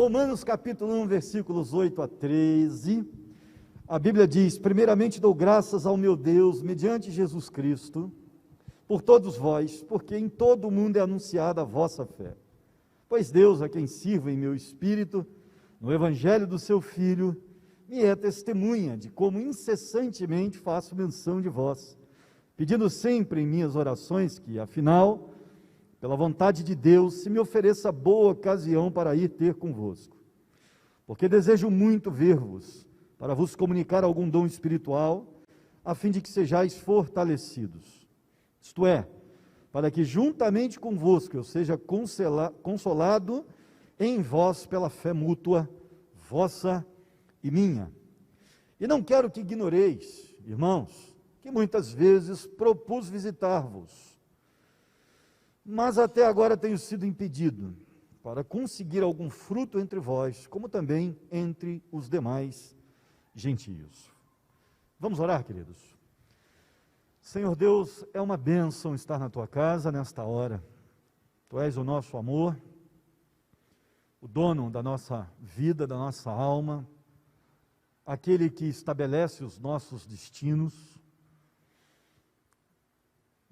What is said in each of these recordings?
Romanos capítulo 1, versículos 8 a 13, a Bíblia diz: primeiramente dou graças ao meu Deus, mediante Jesus Cristo, por todos vós, porque em todo o mundo é anunciada a vossa fé. Pois Deus, a quem sirvo em meu espírito, no evangelho do seu Filho, me é testemunha de como incessantemente faço menção de vós, pedindo sempre em minhas orações que, afinal, pela vontade de Deus, se me ofereça boa ocasião para ir ter convosco. Porque desejo muito ver-vos, para vos comunicar algum dom espiritual, a fim de que sejais fortalecidos. Isto é, para que juntamente convosco eu seja consolado em vós pela fé mútua, vossa e minha. E não quero que ignoreis, irmãos, que muitas vezes propus visitar-vos, mas até agora tenho sido impedido, para conseguir algum fruto entre vós, como também entre os demais gentios. Vamos orar, queridos? Senhor Deus, é uma bênção estar na tua casa nesta hora. Tu és o nosso amor, o dono da nossa vida, da nossa alma, aquele que estabelece os nossos destinos.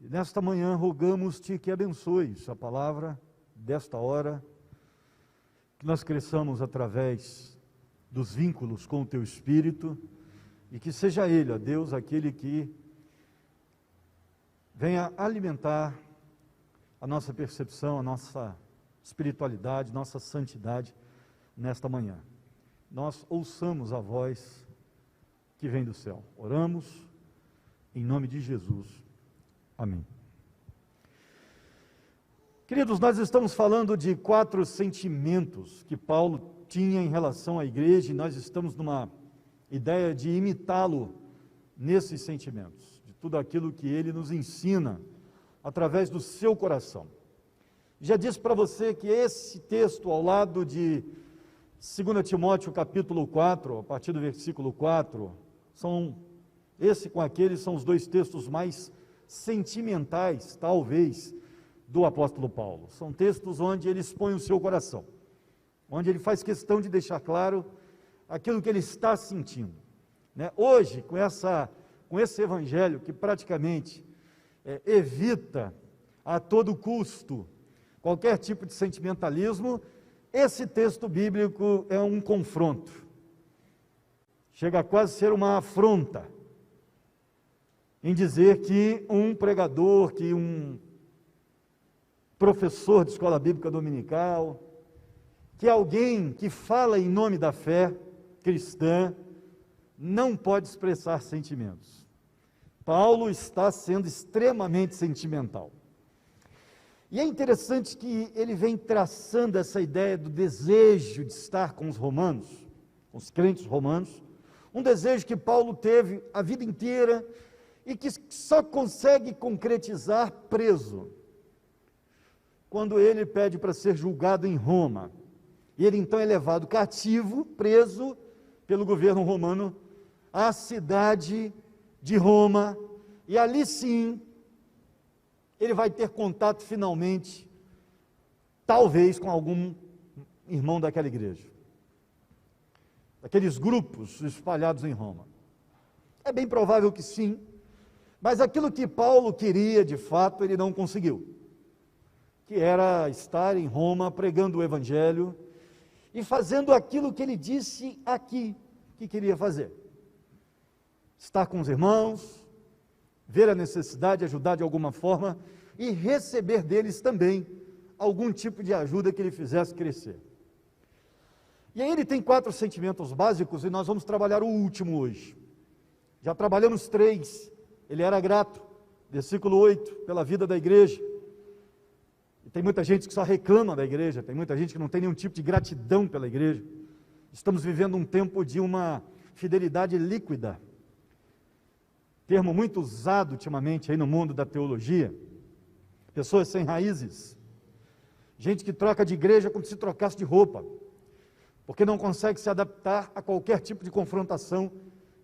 E nesta manhã rogamos-te que abençoes a palavra desta hora, que nós cresçamos através dos vínculos com o teu Espírito, e que seja Ele, ó Deus, aquele que venha alimentar a nossa percepção, a nossa espiritualidade, nossa santidade nesta manhã. Nós ouçamos a voz que vem do céu. Oramos em nome de Jesus. Amém. Queridos, nós estamos falando de 4 sentimentos que Paulo tinha em relação à igreja, e nós estamos numa ideia de imitá-lo nesses sentimentos, de tudo aquilo que ele nos ensina através do seu coração. Já disse para você que esse texto, ao lado de 2 Timóteo capítulo 4, a partir do versículo 4, esse com aquele são os 2 textos mais sentimentais, talvez, do apóstolo Paulo. São textos onde ele expõe o seu coração, onde ele faz questão de deixar claro aquilo que ele está sentindo, né? Hoje, com esse evangelho que praticamente evita a todo custo qualquer tipo de sentimentalismo, esse texto bíblico é um confronto, chega a quase ser uma afronta, em dizer que um pregador, que um professor de escola bíblica dominical, que alguém que fala em nome da fé cristã, não pode expressar sentimentos. Paulo está sendo extremamente sentimental. E é interessante que ele vem traçando essa ideia do desejo de estar com os romanos, com os crentes romanos, um desejo que Paulo teve a vida inteira, e que só consegue concretizar preso, quando ele pede para ser julgado em Roma. E ele então é levado cativo, preso pelo governo romano, à cidade de Roma, e ali sim, ele vai ter contato finalmente, talvez com algum irmão daquela igreja, daqueles grupos espalhados em Roma. É bem provável que sim, mas aquilo que Paulo queria, de fato, ele não conseguiu, que era estar em Roma pregando o evangelho e fazendo aquilo que ele disse aqui que queria fazer: estar com os irmãos, ver a necessidade, ajudar de alguma forma e receber deles também algum tipo de ajuda que ele fizesse crescer. E aí ele tem 4 sentimentos básicos, e nós vamos trabalhar o último hoje. Já trabalhamos 3. Ele era grato, versículo 8, pela vida da igreja. E tem muita gente que só reclama da igreja, tem muita gente que não tem nenhum tipo de gratidão pela igreja. Estamos vivendo um tempo de uma fidelidade líquida, termo muito usado ultimamente aí no mundo da teologia. Pessoas sem raízes, gente que troca de igreja como se trocasse de roupa, porque não consegue se adaptar a qualquer tipo de confrontação,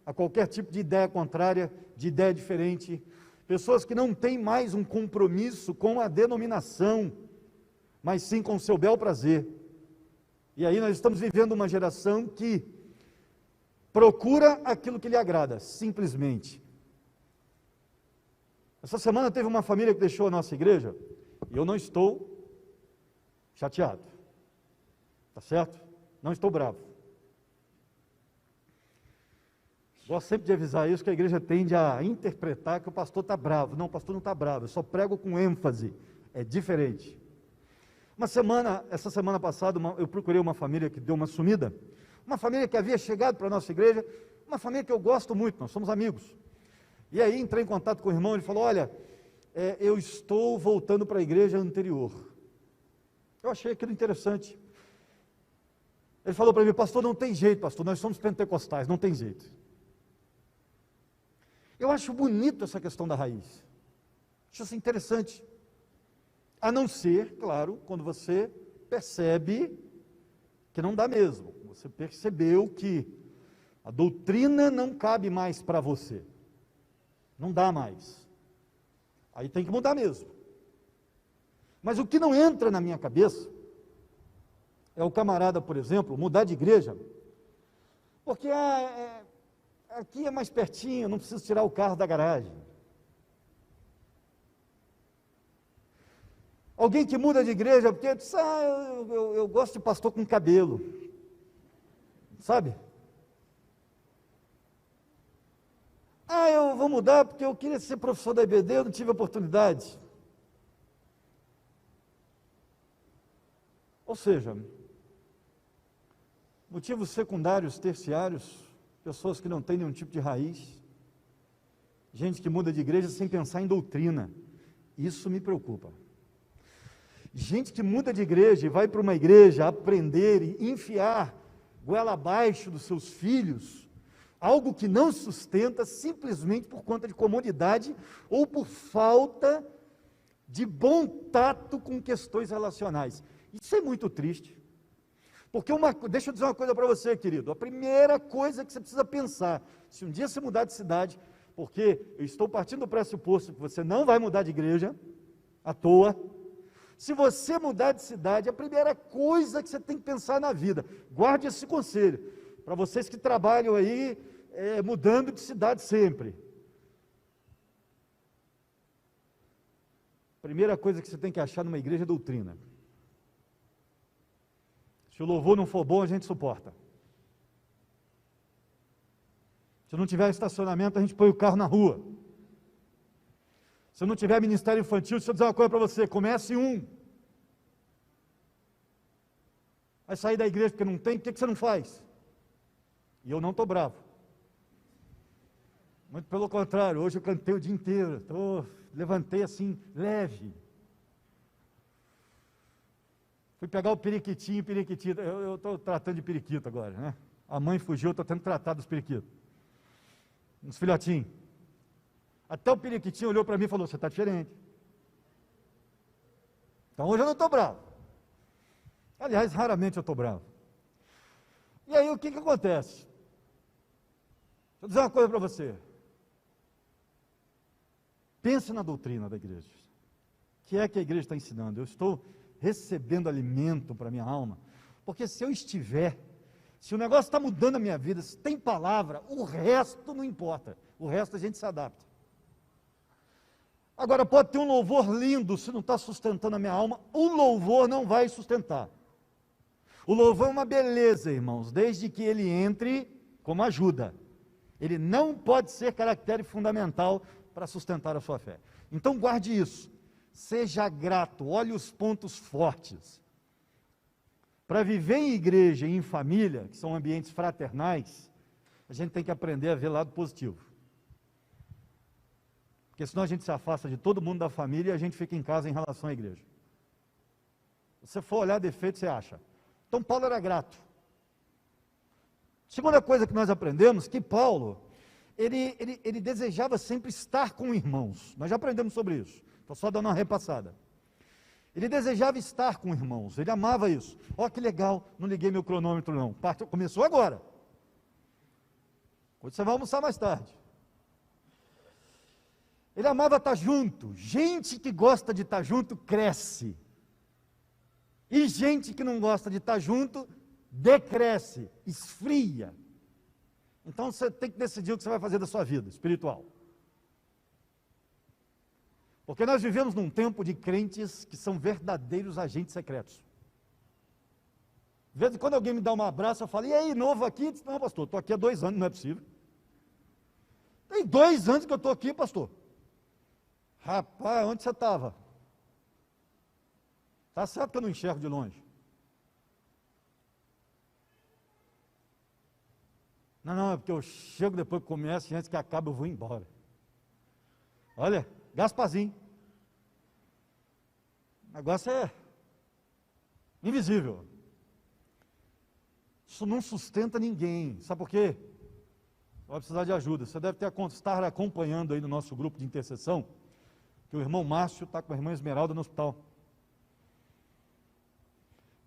a qualquer tipo de ideia contrária, de ideia diferente. Pessoas que não têm mais um compromisso com a denominação, mas sim com o seu bel prazer. E aí nós estamos vivendo uma geração que procura aquilo que lhe agrada, simplesmente. Essa semana teve uma família que deixou a nossa igreja, e eu não estou chateado, tá certo? Não estou bravo. Gosto sempre de avisar isso, que a igreja tende a interpretar que o pastor está bravo. Não, o pastor não está bravo, eu só prego com ênfase, é diferente. Essa semana passada, eu procurei uma família que deu uma sumida, uma família que havia chegado para a nossa igreja, uma família que eu gosto muito, nós somos amigos. E aí entrei em contato com o irmão, ele falou, olha, eu estou voltando para a igreja anterior. Eu achei aquilo interessante. Ele falou para mim, pastor, não tem jeito, pastor, nós somos pentecostais, não tem jeito. Eu acho bonito essa questão da raiz. Acho isso interessante. A não ser, claro, quando você percebe que não dá mesmo. Você percebeu que a doutrina não cabe mais para você. Não dá mais. Aí tem que mudar mesmo. Mas o que não entra na minha cabeça é o camarada, por exemplo, mudar de igreja, porque aqui é mais pertinho, não preciso tirar o carro da garagem. Alguém que muda de igreja porque diz, eu gosto de pastor com cabelo, sabe? Eu vou mudar porque eu queria ser professor da IBD, eu não tive oportunidade. Ou seja, motivos secundários, terciários, pessoas que não têm nenhum tipo de raiz, gente que muda de igreja sem pensar em doutrina, isso me preocupa. Gente que muda de igreja e vai para uma igreja aprender e enfiar goela abaixo dos seus filhos, algo que não sustenta simplesmente por conta de comodidade ou por falta de bom tato com questões relacionais. Isso é muito triste. Porque deixa eu dizer uma coisa para você, querido. A primeira coisa que você precisa pensar, se um dia você mudar de cidade, porque eu estou partindo do pressuposto que você não vai mudar de igreja à toa. Se você mudar de cidade, a primeira coisa que você tem que pensar na vida, guarde esse conselho, para vocês que trabalham aí, mudando de cidade sempre. Primeira coisa que você tem que achar numa igreja é doutrina. Se o louvor não for bom, a gente suporta. Se não tiver estacionamento, a gente põe o carro na rua. Se não tiver ministério infantil, deixa eu dizer uma coisa para você, comece um. Vai sair da igreja porque não tem, por que você não faz? E eu não estou bravo. Muito pelo contrário, hoje eu cantei o dia inteiro, levantei assim, leve. Fui pegar o periquitinho, eu estou tratando de periquito agora, né? A mãe fugiu, eu estou tendo que tratar dos periquitos. Uns filhotinhos. Até o periquitinho olhou para mim e falou, você está diferente. Então hoje eu não estou bravo. Aliás, raramente eu estou bravo. E aí o que acontece? Deixa eu dizer uma coisa para você. Pense na doutrina da igreja. O que é que a igreja está ensinando? Eu estou recebendo alimento para a minha alma, porque se o negócio está mudando a minha vida, se tem palavra, o resto não importa, o resto a gente se adapta. Agora, pode ter um louvor lindo, se não está sustentando a minha alma, o louvor não vai sustentar. O louvor é uma beleza, irmãos, desde que ele entre como ajuda. Ele não pode ser caractere fundamental para sustentar a sua fé. Então guarde isso. Seja grato, olhe os pontos fortes. Para viver em igreja e em família, que são ambientes fraternais, a gente tem que aprender a ver o lado positivo. Porque senão a gente se afasta de todo mundo da família e a gente fica em casa em relação à igreja. Se você for olhar defeito, você acha. Então Paulo era grato. Segunda coisa que nós aprendemos, que Paulo, ele desejava sempre estar com irmãos. Nós já aprendemos sobre isso. Estou só dando uma repassada. Ele desejava estar com irmãos, ele amava isso. Ó, que legal, não liguei meu cronômetro não. Começou agora. Hoje você vai almoçar mais tarde. Ele amava estar junto. Gente que gosta de estar junto, cresce. E gente que não gosta de estar junto, decresce, esfria. Então você tem que decidir o que você vai fazer da sua vida espiritual. Porque nós vivemos num tempo de crentes que são verdadeiros agentes secretos. De vez em quando alguém me dá um abraço, eu falo, e aí, novo aqui? Eu disse, não, pastor, estou aqui há 2 anos, não é possível. Tem 2 anos que eu estou aqui, pastor. Rapaz, onde você estava? Está certo que eu não enxergo de longe. Não, é porque eu chego depois que começa e antes que acabe eu vou embora. Olha, Gasparzinho. O negócio é invisível. Isso não sustenta ninguém. Sabe por quê? Vai precisar de ajuda. Você deve estar acompanhando aí no nosso grupo de intercessão, que o irmão Márcio está com a irmã Esmeralda no hospital.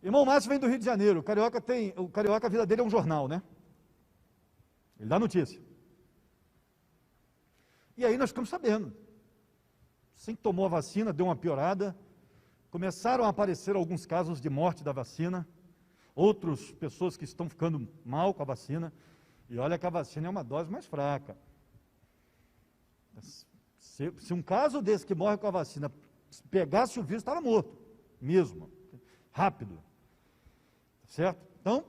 O irmão Márcio vem do Rio de Janeiro. O Carioca, a vida dele é um jornal, né? Ele dá notícia. E aí nós ficamos sabendo. Assim que tomou a vacina, deu uma piorada. Começaram a aparecer alguns casos de morte da vacina. Outras pessoas que estão ficando mal com a vacina. E olha que a vacina é uma dose mais fraca. Se um caso desse que morre com a vacina pegasse o vírus, estava morto. Mesmo. Rápido. Certo? Então,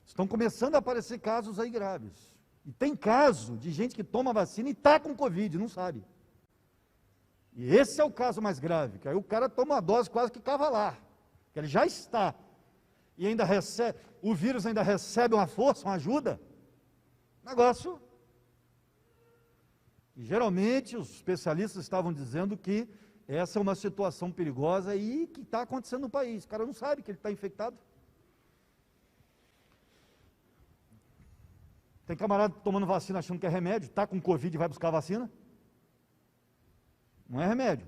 estão começando a aparecer casos aí graves. E tem caso de gente que toma vacina e está com Covid, não sabe. E esse é o caso mais grave, que aí o cara toma uma dose quase que cavalar, que ele já está, e ainda recebe, o vírus ainda recebe uma força, uma ajuda, negócio. E geralmente os especialistas estavam dizendo que essa é uma situação perigosa e que está acontecendo no país. O cara não sabe que ele está infectado. Tem camarada tomando vacina achando que é remédio, está com Covid e vai buscar a vacina. Não é remédio.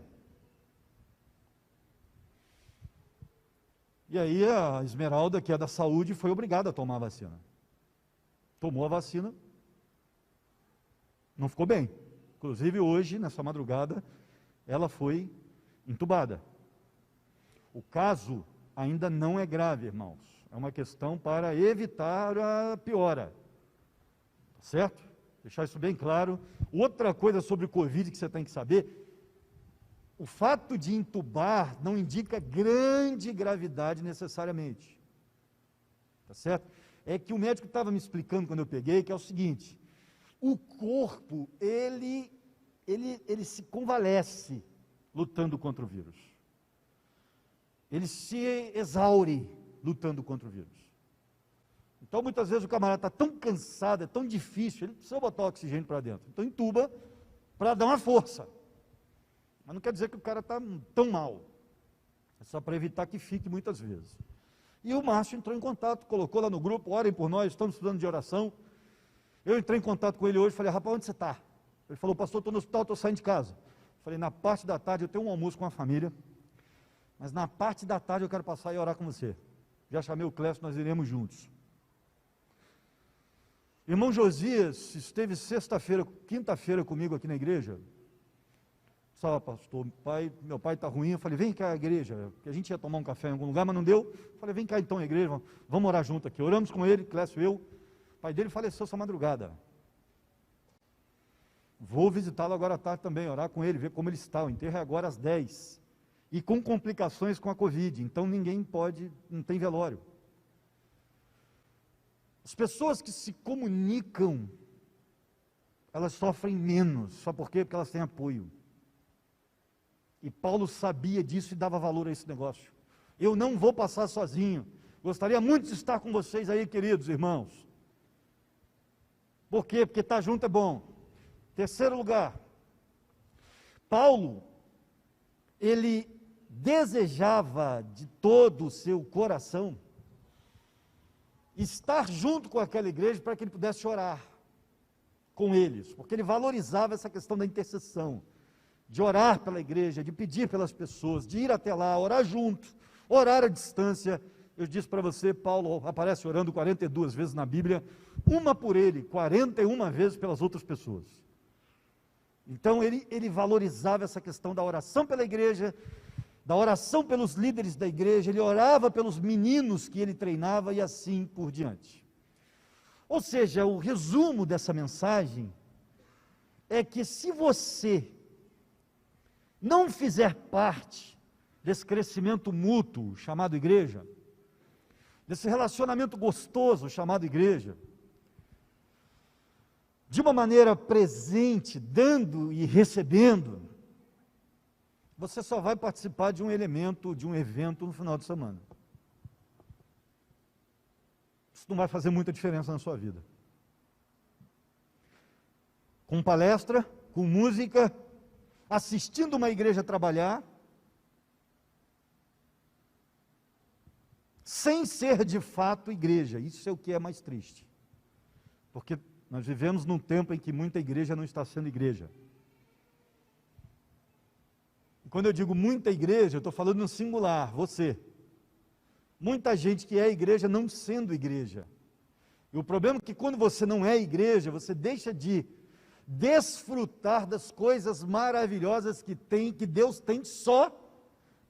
E aí a Esmeralda, que é da saúde, foi obrigada a tomar a vacina. Tomou a vacina, não ficou bem. Inclusive hoje, nessa madrugada, ela foi entubada. O caso ainda não é grave, irmãos. É uma questão para evitar a piora. Tá certo? Deixar isso bem claro. Outra coisa sobre o Covid que você tem que saber: o fato de entubar não indica grande gravidade necessariamente. Tá certo? É que o médico estava me explicando quando eu peguei, que é o seguinte: o corpo, ele se convalesce lutando contra o vírus. Ele se exaure lutando contra o vírus. Então, muitas vezes o camarada está tão cansado, é tão difícil, ele precisa botar oxigênio para dentro. Então, entuba para dar uma força. Mas não quer dizer que o cara está tão mal. É só para evitar que fique muitas vezes. E o Márcio entrou em contato, colocou lá no grupo, orem por nós, estamos estudando de oração. Eu entrei em contato com ele hoje, falei, rapaz, onde você está? Ele falou, pastor, estou no hospital, estou saindo de casa. Falei, na parte da tarde eu tenho um almoço com a família, mas na parte da tarde eu quero passar e orar com você. Já chamei o Clécio, nós iremos juntos. Irmão Josias esteve quinta-feira comigo aqui na igreja. Só, pastor, meu pai está ruim. Eu falei, vem cá à igreja, que a gente ia tomar um café em algum lugar, mas não deu. Eu falei, vem cá então à igreja, vamos orar junto aqui. Oramos com ele, Clécio e eu. O pai dele faleceu essa madrugada. Vou visitá-lo agora à tarde também, orar com ele, ver como ele está. O enterro é agora às 10. E com complicações com a Covid, então ninguém pode, não tem velório. As pessoas que se comunicam, elas sofrem menos. Sabe por quê? Porque elas têm apoio. E Paulo sabia disso e dava valor a esse negócio. Eu não vou passar sozinho. Gostaria muito de estar com vocês aí, queridos irmãos. Por quê? Porque estar junto é bom. Terceiro lugar, Paulo, ele desejava de todo o seu coração estar junto com aquela igreja para que ele pudesse orar com eles, porque ele valorizava essa questão da intercessão, de orar pela igreja, de pedir pelas pessoas, de ir até lá, orar junto, orar à distância. Eu disse para você, Paulo aparece orando 42 vezes na Bíblia, uma por ele, 41 vezes pelas outras pessoas. Então ele valorizava essa questão da oração pela igreja da oração pelos líderes da igreja, ele orava pelos meninos que ele treinava e assim por diante. Ou seja, o resumo dessa mensagem é que se você não fizer parte desse crescimento mútuo chamado igreja, desse relacionamento gostoso chamado igreja, de uma maneira presente, dando e recebendo, você só vai participar de um elemento, de um evento no final de semana. Isso não vai fazer muita diferença na sua vida. Com palestra, com música, assistindo uma igreja trabalhar, sem ser de fato igreja. Isso é o que é mais triste. Porque nós vivemos num tempo em que muita igreja não está sendo igreja. E quando eu digo muita igreja, eu estou falando no singular, você. Muita gente que é igreja não sendo igreja. E o problema é que quando você não é igreja, você deixa de desfrutar das coisas maravilhosas que Deus tem só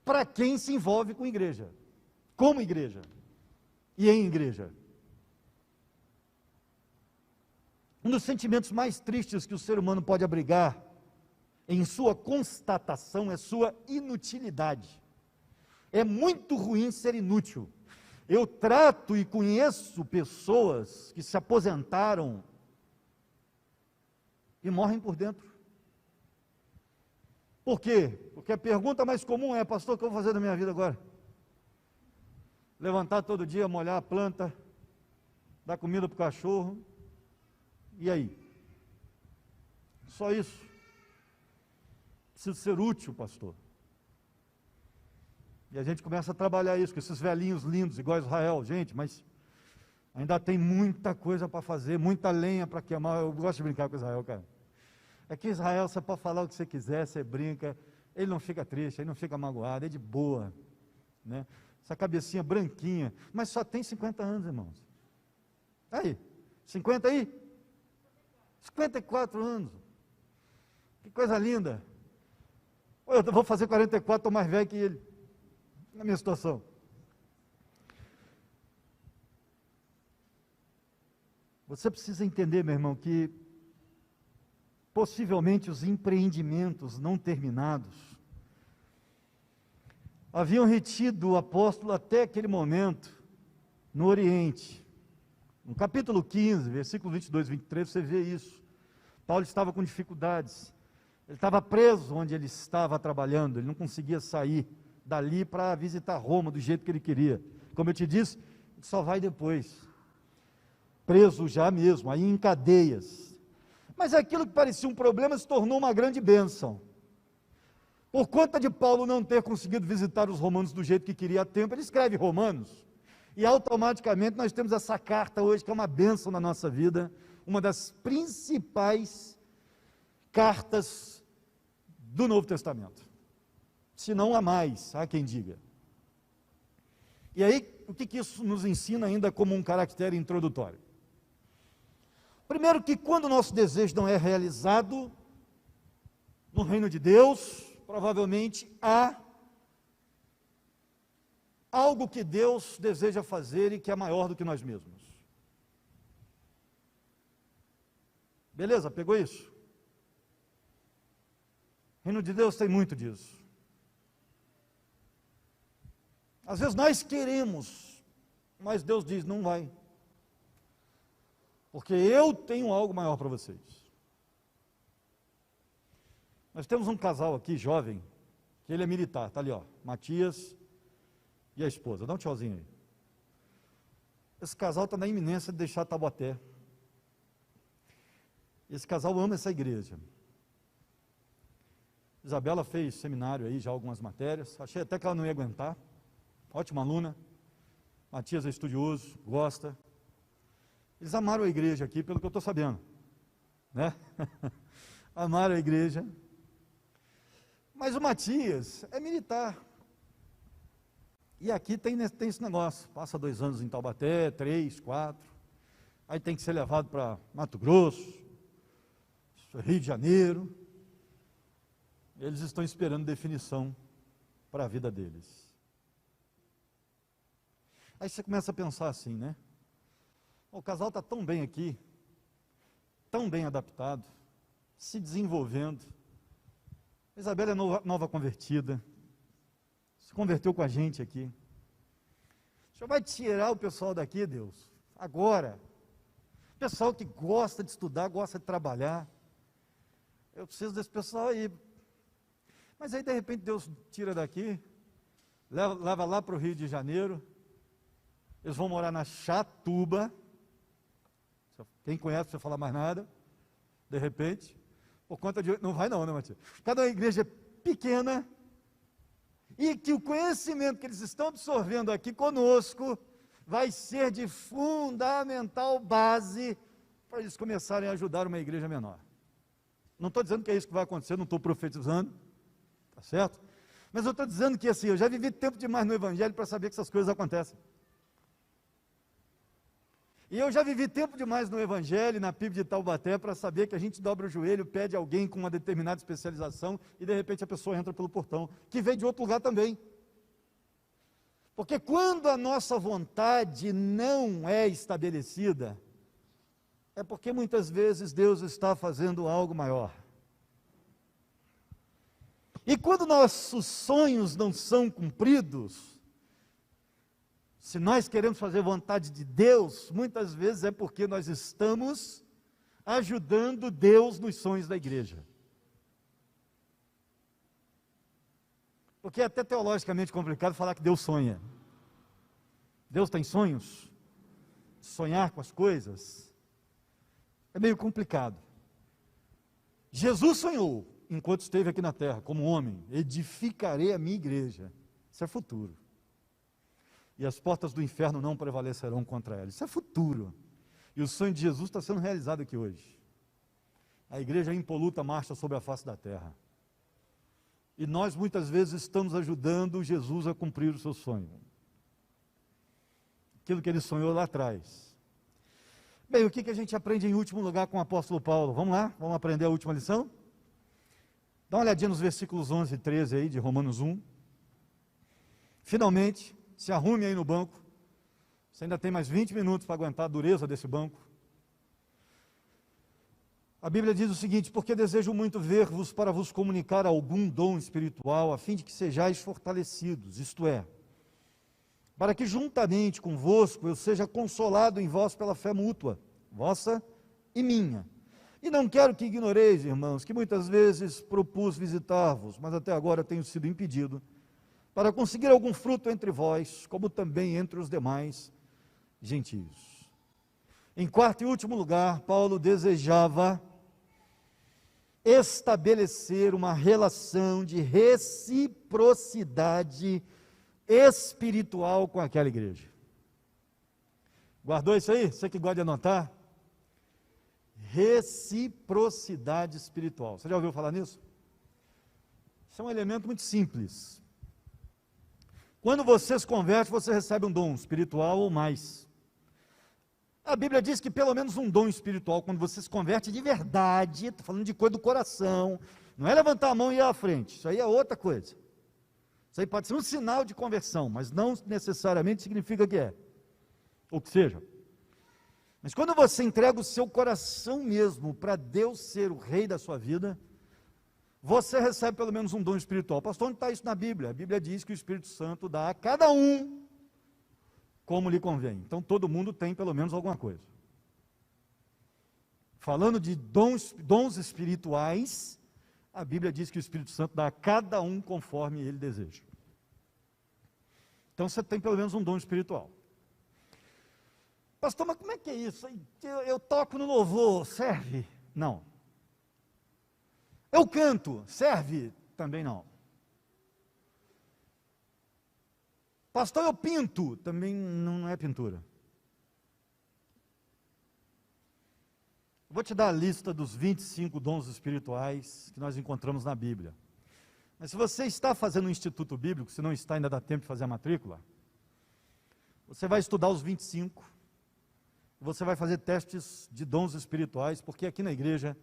para quem se envolve com igreja, como igreja e em igreja. Um dos sentimentos mais tristes que o ser humano pode abrigar em sua constatação é sua inutilidade. É muito ruim ser inútil. Eu trato e conheço pessoas que se aposentaram e morrem por dentro. Por quê? Porque a pergunta mais comum é: pastor, o que eu vou fazer na minha vida agora? Levantar todo dia, molhar a planta, dar comida para o cachorro, e aí? Só isso? Preciso ser útil, pastor. E a gente começa a trabalhar isso com esses velhinhos lindos, igual a Israel. Gente, mas ainda tem muita coisa para fazer, muita lenha para queimar. Eu gosto de brincar com Israel, cara. É que Israel, você pode falar o que você quiser, você brinca, ele não fica triste, ele não fica magoado, é de boa, né? Essa cabecinha branquinha, mas só tem 50 anos, irmãos. Aí, 50 aí? 54 anos. Que coisa linda. Eu vou fazer 44, estou mais velho que ele, na minha situação. Você precisa entender, meu irmão, que possivelmente os empreendimentos não terminados haviam retido o apóstolo até aquele momento no Oriente. No capítulo 15, versículo 22 e 23, você vê isso. Paulo estava com dificuldades. Ele estava preso onde ele estava trabalhando, ele não conseguia sair dali para visitar Roma do jeito que ele queria. Como eu te disse, só vai depois. Preso já mesmo, aí em cadeias. Mas aquilo que parecia um problema se tornou uma grande bênção. Por conta de Paulo não ter conseguido visitar os romanos do jeito que queria a tempo, ele escreve Romanos. E automaticamente nós temos essa carta hoje, que é uma bênção na nossa vida, uma das principais cartas do Novo Testamento. Se não a mais, há quem diga. E aí, o que isso nos ensina ainda como um caractere introdutório? Primeiro, que quando o nosso desejo não é realizado no reino de Deus, provavelmente há algo que Deus deseja fazer e que é maior do que nós mesmos. Beleza? Pegou isso? O reino de Deus tem muito disso. Às vezes nós queremos, mas Deus diz: não vai. Porque eu tenho algo maior para vocês. Nós temos um casal aqui, jovem, que ele é militar, está ali, ó, Matias e a esposa. Dá um tchauzinho aí. Esse casal está na iminência de deixar Taubaté. Esse casal ama essa igreja. Isabela fez seminário aí, já algumas matérias. Achei até que ela não ia aguentar. Ótima aluna. Matias é estudioso, gosta. Eles amaram a igreja aqui, pelo que eu estou sabendo, né? Amaram a igreja. Mas o Matias é militar. E aqui tem esse negócio. Passa 2 anos em Taubaté, 3, 4. Aí tem que ser levado para Mato Grosso, Rio de Janeiro. Eles estão esperando definição para a vida deles. Aí você começa a pensar assim, né? O casal está tão bem aqui, tão bem adaptado, se desenvolvendo. A Isabela é nova convertida, se converteu com a gente aqui. O Senhor vai tirar o pessoal daqui, Deus, agora. Pessoal que gosta de estudar, gosta de trabalhar. Eu preciso desse pessoal aí. Mas aí, de repente, Deus tira daqui, leva lá para o Rio de Janeiro. Eles vão morar na Chatuba. Quem conhece, não precisa falar mais nada. De repente, por conta de... Não vai não, né, Matias? Cada igreja pequena, e que o conhecimento que eles estão absorvendo aqui conosco vai ser de fundamental base para eles começarem a ajudar uma igreja menor. Não estou dizendo que é isso que vai acontecer, não estou profetizando, tá certo? Mas eu estou dizendo que assim, eu já vivi tempo demais no Evangelho para saber que essas coisas acontecem. E eu já vivi tempo demais no Evangelho, na PIB de Taubaté, para saber que a gente dobra o joelho, pede alguém com uma determinada especialização e de repente a pessoa entra pelo portão, que veio de outro lugar também. Porque quando a nossa vontade não é estabelecida, é porque muitas vezes Deus está fazendo algo maior. E quando nossos sonhos não são cumpridos, se nós queremos fazer vontade de Deus, muitas vezes é porque nós estamos ajudando Deus nos sonhos da igreja. Porque é até teologicamente complicado falar que Deus sonha. Deus tem sonhos? Sonhar com as coisas? É meio complicado. Jesus sonhou, enquanto esteve aqui na terra, como homem: edificarei a minha igreja. Isso é futuro. E as portas do inferno não prevalecerão contra ela. Isso é futuro. E o sonho de Jesus está sendo realizado aqui hoje. A igreja impoluta marcha sobre a face da terra. E nós muitas vezes estamos ajudando Jesus a cumprir o seu sonho. Aquilo que ele sonhou lá atrás. Bem, o que a gente aprende em último lugar com o apóstolo Paulo? Vamos lá? Vamos aprender a última lição? Dá uma olhadinha nos versículos 11 e 13 aí de Romanos 1. Finalmente, se arrume aí no banco. Você ainda tem mais 20 minutos para aguentar a dureza desse banco. A Bíblia diz o seguinte: porque desejo muito ver-vos para vos comunicar algum dom espiritual, a fim de que sejais fortalecidos, isto é, para que juntamente convosco eu seja consolado em vós pela fé mútua, vossa e minha. E não quero que ignoreis, irmãos, que muitas vezes propus visitar-vos, mas até agora tenho sido impedido, para conseguir algum fruto entre vós, como também entre os demais gentios. Em quarto e último lugar, Paulo desejava estabelecer uma relação de reciprocidade espiritual com aquela igreja. Guardou isso aí? Você que gosta de anotar? Reciprocidade espiritual. Você já ouviu falar nisso? Isso é um elemento muito simples. Quando você se converte, você recebe um dom espiritual ou mais. A Bíblia diz que pelo menos um dom espiritual, quando você se converte de verdade, estou falando de coisa do coração, não é levantar a mão e ir à frente, isso aí é outra coisa. Isso aí pode ser um sinal de conversão, mas não necessariamente significa que é, ou que seja. Mas quando você entrega o seu coração mesmo para Deus ser o rei da sua vida, você recebe pelo menos um dom espiritual. Pastor, onde está isso na Bíblia? A Bíblia diz que o Espírito Santo dá a cada um como lhe convém. Então todo mundo tem pelo menos alguma coisa. Falando de dons espirituais, a Bíblia diz que o Espírito Santo dá a cada um conforme ele deseja. Então você tem pelo menos um dom espiritual. Pastor, mas como é que é isso? Eu toco no louvor, serve? Não. Eu canto, serve? Também não. Pastor, eu pinto? Também não é pintura. Vou te dar a lista dos 25 dons espirituais que nós encontramos na Bíblia. Mas se você está fazendo um instituto bíblico, se não está, ainda dá tempo de fazer a matrícula, você vai estudar os 25, você vai fazer testes de dons espirituais, porque aqui na igreja,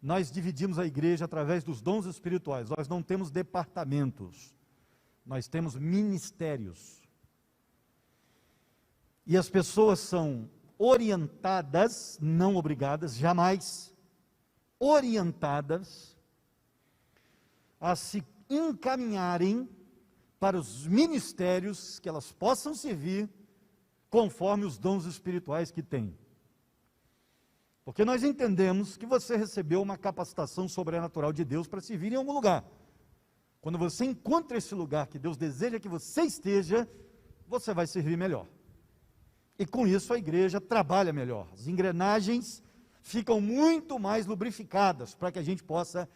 nós dividimos a igreja através dos dons espirituais, nós não temos departamentos. nós temos ministérios. E as pessoas são orientadas, não obrigadas, jamais, orientadas a se encaminharem para os ministérios que elas possam servir conforme os dons espirituais que têm. Porque nós entendemos que você recebeu uma capacitação sobrenatural de Deus para servir em algum lugar. Quando você encontra esse lugar que Deus deseja que você esteja, você vai servir melhor. E com isso a igreja trabalha melhor. As engrenagens ficam muito mais lubrificadas para que a gente possa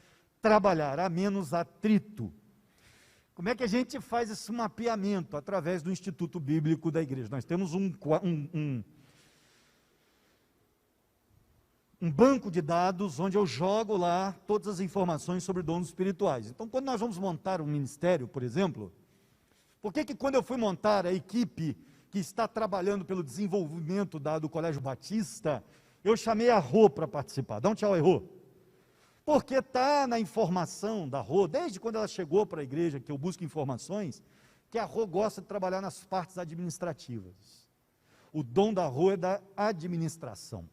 trabalhar, há menos atrito. Como é que a gente faz esse mapeamento? Através do Instituto Bíblico da Igreja. Nós temos um banco de dados onde eu jogo lá todas as informações sobre dons espirituais. Então, quando nós vamos montar um ministério, por exemplo, por que quando eu fui montar a equipe que está trabalhando pelo desenvolvimento do Colégio Batista, eu chamei a Rô para participar? Dá um tchau aí, Rô. Porque está na informação da Rô, desde quando ela chegou para a igreja, que eu busco informações, que a Rô gosta de trabalhar nas partes administrativas. O dom da Rô é da administração.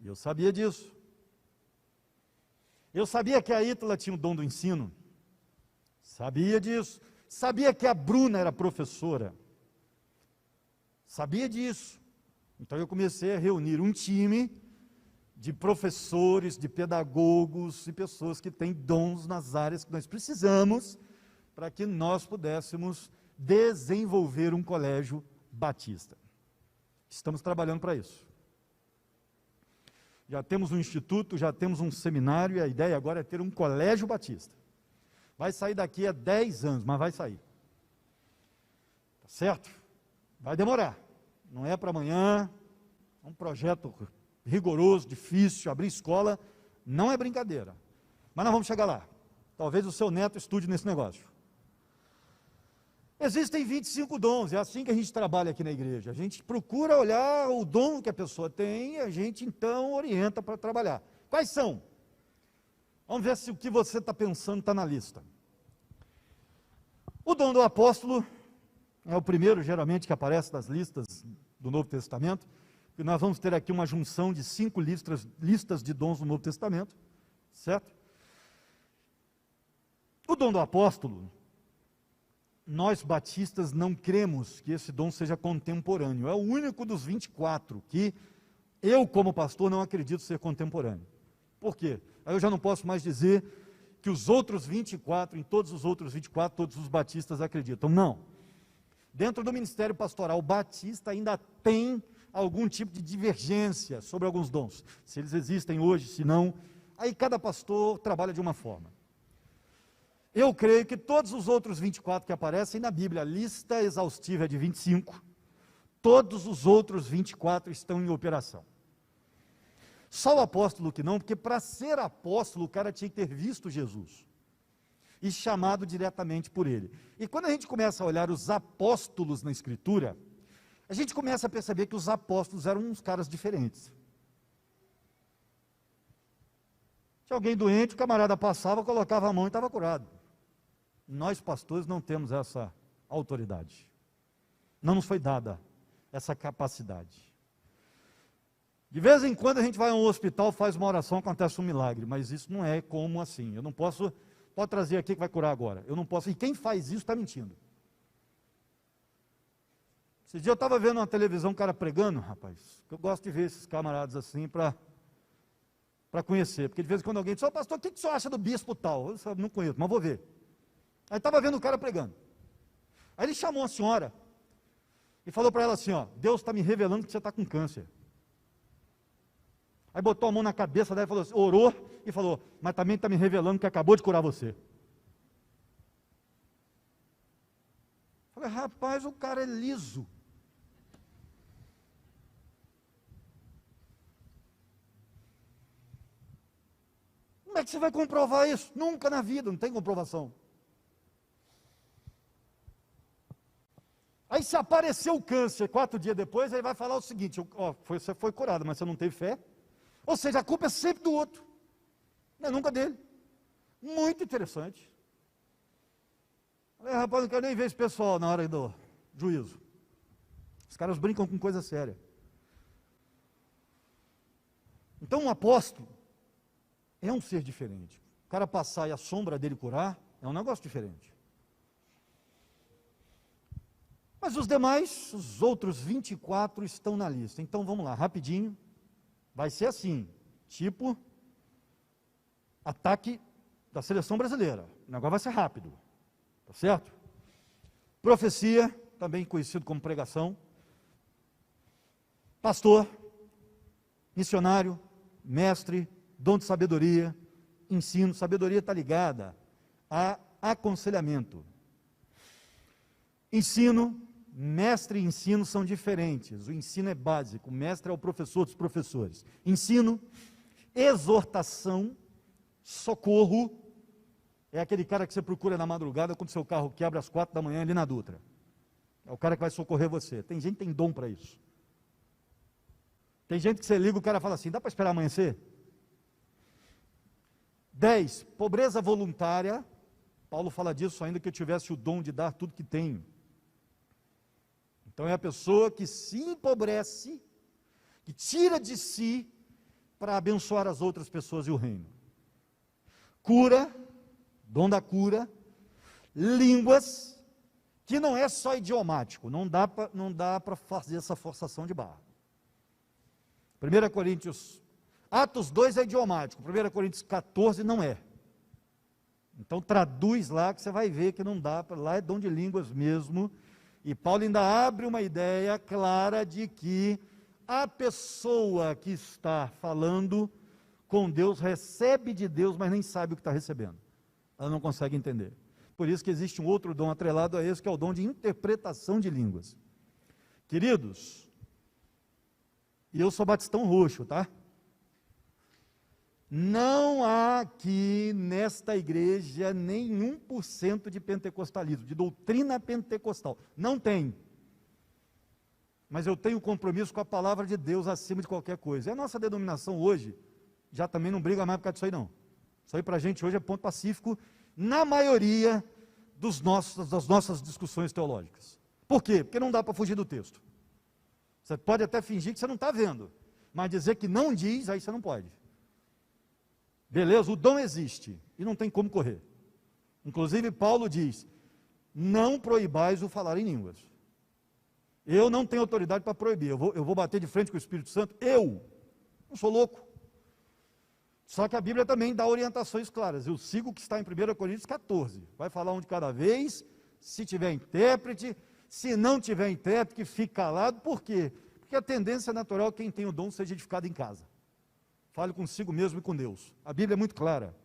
E eu sabia disso. Eu sabia que a Ítala tinha o dom do ensino. Sabia disso. Sabia que a Bruna era professora. Sabia disso. Então eu comecei a reunir um time de professores, de pedagogos e pessoas que têm dons nas áreas que nós precisamos para que nós pudéssemos desenvolver um colégio batista. Estamos trabalhando para isso. Já temos um instituto, já temos um seminário e a ideia agora é ter um colégio batista. Vai sair daqui a 10 anos, mas vai sair. Tá certo? Vai demorar, não é para amanhã, é um projeto rigoroso, difícil, abrir escola, não é brincadeira, mas nós vamos chegar lá, talvez o seu neto estude nesse negócio. Existem 25 dons, é assim que a gente trabalha aqui na igreja, a gente procura olhar o dom que a pessoa tem e a gente então orienta para trabalhar. Quais são? Vamos ver se o que você está pensando está na lista. O dom do apóstolo é o primeiro, geralmente, que aparece nas listas do Novo Testamento, e nós vamos ter aqui uma junção de 5 listas de dons do Novo Testamento, certo? O dom do apóstolo, nós batistas não cremos que esse dom seja contemporâneo, é o único dos 24 que eu, como pastor, não acredito ser contemporâneo. Por quê? Aí eu já não posso mais dizer que os outros 24, em todos os outros 24, todos os batistas acreditam. Não. Dentro do ministério pastoral batista ainda tem algum tipo de divergência sobre alguns dons. Se eles existem hoje, se não, aí cada pastor trabalha de uma forma. Eu creio que todos os outros 24 que aparecem na Bíblia, a lista exaustiva é de 25, todos os outros 24 estão em operação. Só o apóstolo que não, porque para ser apóstolo o cara tinha que ter visto Jesus e chamado diretamente por ele. E quando a gente começa a olhar os apóstolos na Escritura, a gente começa a perceber que os apóstolos eram uns caras diferentes. Tinha alguém doente, o camarada passava, colocava a mão e estava curado. Nós pastores não temos essa autoridade. Não nos foi dada essa capacidade. De vez em quando a gente vai a um hospital, faz uma oração, acontece um milagre, mas isso não é como assim. Eu não posso, pode trazer aqui que vai curar agora. Eu não posso, e quem faz isso está mentindo. Esse dia eu estava vendo uma televisão, um cara pregando, rapaz, eu gosto de ver esses camaradas assim para conhecer, porque de vez em quando alguém diz, ô pastor, o que o senhor acha do bispo tal? Eu não conheço, mas vou ver. Aí estava vendo o cara pregando. Aí ele chamou a senhora e falou para ela assim, ó, Deus está me revelando que você está com câncer. Aí botou a mão na cabeça dela e falou assim, orou e falou, mas também está me revelando que acabou de curar você. Falei, rapaz, o cara é liso. Como é que você vai comprovar isso? Nunca na vida, não tem comprovação. Aí se apareceu o câncer 4 dias depois, aí vai falar o seguinte, ó, você foi curado, mas você não teve fé. Ou seja, a culpa é sempre do outro, não é nunca dele. Muito interessante. Falei, rapaz, não quero nem ver esse pessoal na hora do juízo. Os caras brincam com coisa séria. Então, um apóstolo é um ser diferente. O cara passar e a sombra dele curar, é um negócio diferente. Mas os demais, os outros 24 estão na lista. Então, vamos lá, rapidinho. Vai ser assim, tipo ataque da seleção brasileira. O negócio vai ser rápido. Tá certo? Profecia, também conhecido como pregação. Pastor, missionário, mestre, dom de sabedoria, ensino. Sabedoria está ligada a aconselhamento. Ensino, mestre e ensino são diferentes. O ensino é básico, o mestre é o professor dos professores. Ensino, exortação, socorro, é aquele cara que você procura na madrugada quando seu carro quebra às 4 da manhã ali na Dutra. É o cara que vai socorrer você. Tem gente que tem dom para isso. Tem gente que você liga, o cara fala assim, dá para esperar amanhecer? 10, pobreza voluntária. Paulo fala disso, ainda que eu tivesse o dom de dar tudo que tenho. Então é a pessoa que se empobrece, que tira de si para abençoar as outras pessoas e o reino. Cura, dom da cura, línguas, que não é só idiomático, não dá para fazer essa forçação de barra. 1 Coríntios, Atos 2 é idiomático, 1 Coríntios 14 não é. Então traduz lá que você vai ver que não dá, lá é dom de línguas mesmo. E Paulo ainda abre uma ideia clara de que a pessoa que está falando com Deus recebe de Deus, mas nem sabe o que está recebendo. Ela não consegue entender. Por isso que existe um outro dom atrelado a esse, que é o dom de interpretação de línguas. Queridos, e eu sou batistão roxo, tá? Não há aqui nesta igreja nenhum por cento de pentecostalismo, de doutrina pentecostal. Não tem. Mas eu tenho compromisso com a palavra de Deus acima de qualquer coisa. E a nossa denominação hoje já também não briga mais por causa disso aí não. Isso aí para a gente hoje é ponto pacífico na maioria das nossas discussões teológicas. Por quê? Porque não dá para fugir do texto. Você pode até fingir que você não está vendo, mas dizer que não diz, aí você não pode. Beleza? O dom existe e não tem como correr. Inclusive Paulo diz, não proibais o falar em línguas. Eu não tenho autoridade para proibir, eu vou bater de frente com o Espírito Santo, eu não sou louco. Só que a Bíblia também dá orientações claras. Eu sigo o que está em 1 Coríntios 14. Vai falar um de cada vez, se tiver intérprete, se não tiver intérprete, fique calado. Por quê? Porque a tendência natural é que quem tem o dom seja edificado em casa. Fale consigo mesmo e com Deus. A Bíblia é muito clara.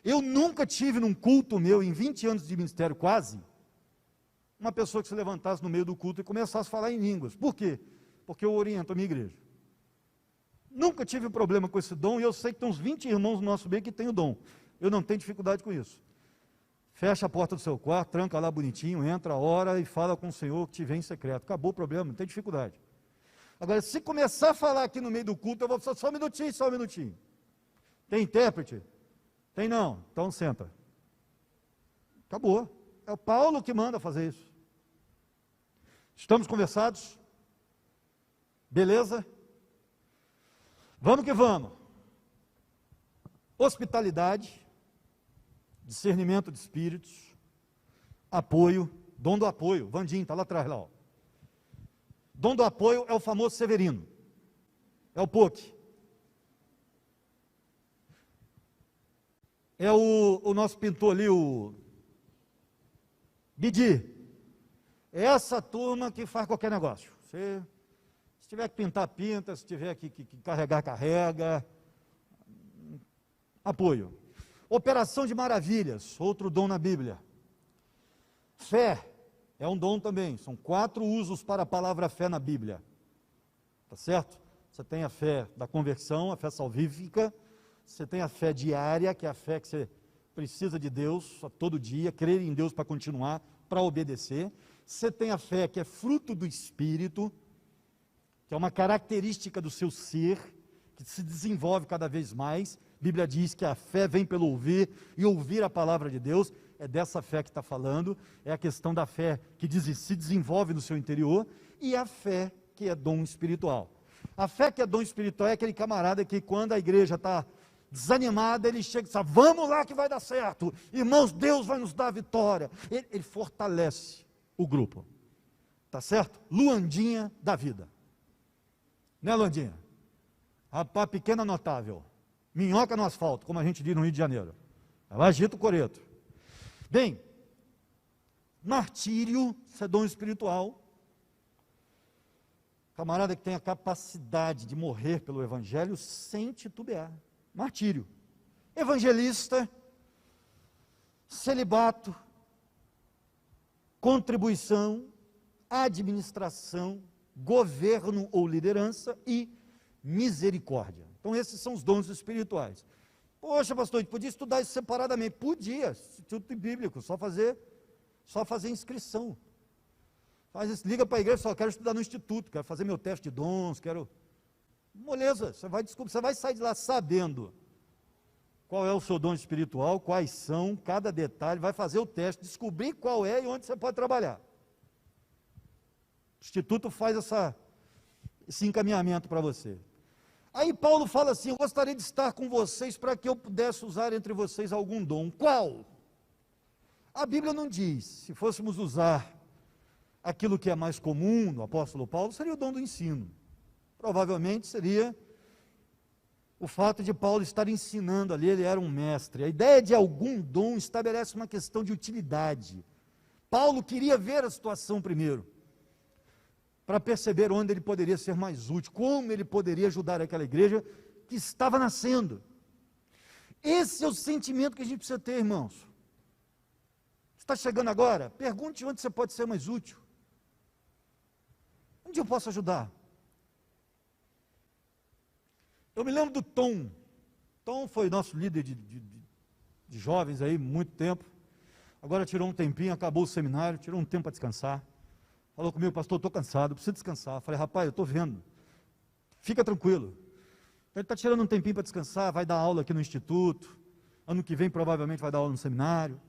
Eu nunca tive num culto meu, em 20 anos de ministério quase, uma pessoa que se levantasse no meio do culto e começasse a falar em línguas. Por quê? Porque eu oriento a minha igreja. Nunca tive problema com esse dom, e eu sei que tem uns 20 irmãos no nosso meio que têm o dom. Eu não tenho dificuldade com isso. Fecha a porta do seu quarto, tranca lá bonitinho, entra, ora e fala com o Senhor que te vem em secreto. Acabou o problema, não tem dificuldade. Agora, se começar a falar aqui no meio do culto, eu vou só um minutinho. Tem intérprete? Tem não, então senta. Acabou. É o Paulo que manda fazer isso. Estamos conversados? Beleza? Vamos que vamos. Hospitalidade, discernimento de espíritos, apoio, dom do apoio. Vandinho, está lá atrás, lá. Ó. Dom do apoio é o famoso Severino. É o POC. É o nosso pintor ali, o Bidi. É essa turma que faz qualquer negócio. Se tiver que pintar, pinta. Se tiver que carregar, carrega. Apoio. Operação de maravilhas, outro dom na Bíblia. Fé é um dom também. São 4 usos para a palavra fé na Bíblia. Tá certo? Você tem a fé da conversão, a fé salvífica. Você tem a fé diária, que é a fé que você precisa de Deus todo dia, crer em Deus para continuar, para obedecer. Você tem a fé que é fruto do Espírito, que é uma característica do seu ser, que se desenvolve cada vez mais. A Bíblia diz que a fé vem pelo ouvir, e ouvir a palavra de Deus. é dessa fé que está falando, é a questão da fé que se desenvolve no seu interior, e a fé que é dom espiritual. A fé que é dom espiritual é aquele camarada que, quando a igreja está desanimada, ele chega e diz: vamos lá que vai dar certo, irmãos, Deus vai nos dar a vitória. Ele fortalece o grupo, tá certo? Luandinha da vida, né, Luandinha? Rapaz, pequena notável, minhoca no asfalto, como a gente diz no Rio de Janeiro. Ela agita o coreto. Bem, martírio, isso é dom espiritual. Camarada que tem a capacidade de morrer pelo evangelho sem titubear. Martírio. Evangelista, celibato, contribuição, administração, governo ou liderança e misericórdia. Então esses são os dons espirituais. Poxa, pastor, podia estudar isso separadamente? Podia, Instituto Bíblico, só fazer inscrição. Liga para a igreja, só quero estudar no instituto, quero fazer meu teste de dons, quero... Moleza, você vai descobrir, você vai sair de lá sabendo qual é o seu dom espiritual, quais são, cada detalhe, vai fazer o teste, descobrir qual é e onde você pode trabalhar. O instituto faz esse encaminhamento para você. Aí Paulo fala assim: eu gostaria de estar com vocês para que eu pudesse usar entre vocês algum dom. Qual? A Bíblia não diz. Se fôssemos usar aquilo que é mais comum no apóstolo Paulo, seria o dom do ensino. Provavelmente seria o fato de Paulo estar ensinando ali, ele era um mestre. A ideia de algum dom estabelece uma questão de utilidade. Paulo queria ver a situação primeiro, para perceber onde ele poderia ser mais útil, como ele poderia ajudar aquela igreja que estava nascendo. Esse é o sentimento que a gente precisa ter, irmãos. Está chegando agora? Pergunte onde você pode ser mais útil. Onde eu posso ajudar? Eu me lembro do Tom. Tom foi nosso líder de jovens aí, muito tempo. Agora tirou um tempinho, acabou o seminário, tirou um tempo para descansar. Falou comigo: pastor, estou cansado, preciso descansar. Falei: rapaz, eu estou vendo, fica tranquilo. Ele está tirando um tempinho para descansar, vai dar aula aqui no instituto, ano que vem provavelmente vai dar aula no seminário.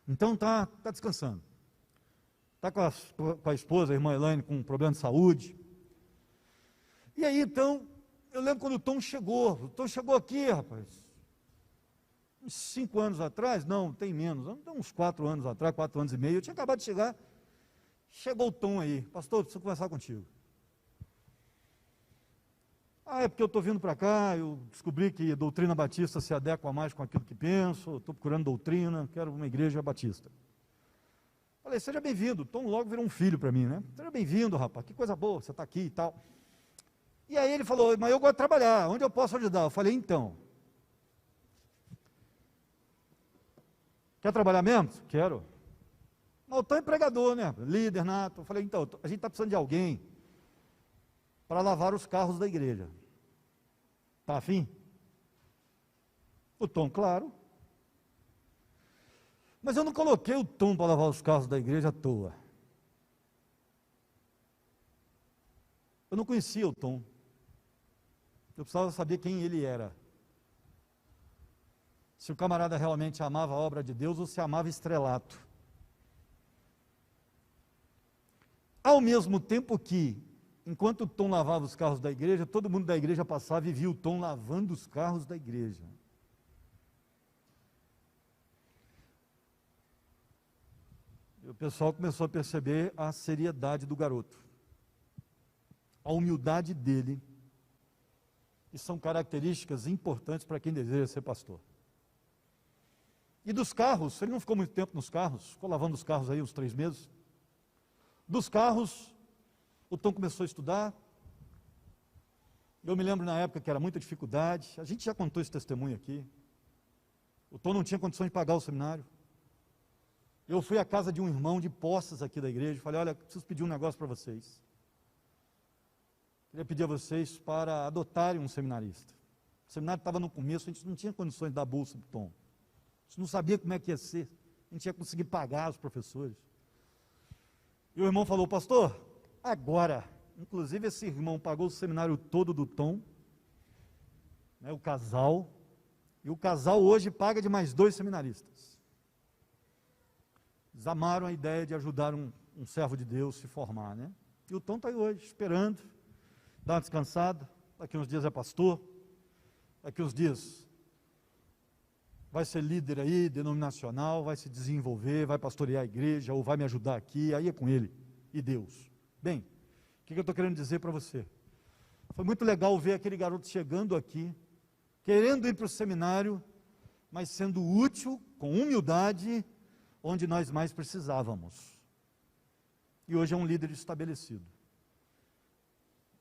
Então está descansando. Está com a esposa, a irmã Elaine, com um problema de saúde. E aí então, eu lembro quando o Tom chegou aqui, rapaz, uns 5 anos atrás, não, tem menos, uns 4 anos atrás, 4 anos e meio, eu tinha acabado de chegar. Chegou o Tom aí: pastor, preciso conversar contigo. É porque eu estou vindo para cá, eu descobri que a doutrina batista se adequa mais com aquilo que penso, estou procurando doutrina, quero uma igreja batista. Falei: seja bem-vindo. Tom logo virou um filho para mim, né? Seja bem-vindo, rapaz, que coisa boa, você está aqui e tal. E aí ele falou: mas eu gosto de trabalhar, onde eu posso ajudar? Eu falei: então, quer trabalhar mesmo? Quero. Mas eu estou empregador, né? Líder nato. Eu falei: então, a gente está precisando de alguém para lavar os carros da igreja. Está afim? O Tom: claro. Mas eu não coloquei o Tom para lavar os carros da igreja à toa. Eu não conhecia o Tom. Eu precisava saber quem ele era. Se o camarada realmente amava a obra de Deus ou se amava estrelato. Ao mesmo tempo que, enquanto o Tom lavava os carros da igreja, todo mundo da igreja passava e via o Tom lavando os carros da igreja. E o pessoal começou a perceber a seriedade do garoto, a humildade dele, e são características importantes para quem deseja ser pastor. E dos carros, ele não ficou muito tempo nos carros, ficou lavando os carros aí uns 3 meses. Dos carros, o Tom começou a estudar. Eu me lembro na época que era muita dificuldade, a gente já contou esse testemunho aqui. O Tom não tinha condições de pagar o seminário. Eu fui à casa de um irmão de Poças aqui da igreja e falei: olha, preciso pedir um negócio para vocês. Queria pedir a vocês para adotarem um seminarista. O seminário estava no começo, a gente não tinha condições de dar bolsa para o Tom. A gente não sabia como é que ia ser, a gente ia conseguir pagar os professores. E o irmão falou: pastor, agora, inclusive esse irmão pagou o seminário todo do Tom, o casal, e o casal hoje paga de mais 2 seminaristas. Eles amaram a ideia de ajudar um servo de Deus se formar, né? E o Tom está aí hoje, esperando, dá uma descansada, daqui uns dias é pastor, daqui uns dias vai ser líder aí, denominacional, vai se desenvolver, vai pastorear a igreja, ou vai me ajudar aqui, aí é com ele e Deus. Bem, o que eu estou querendo dizer para você? Foi muito legal ver aquele garoto chegando aqui, querendo ir para o seminário, mas sendo útil, com humildade, onde nós mais precisávamos. E hoje é um líder estabelecido.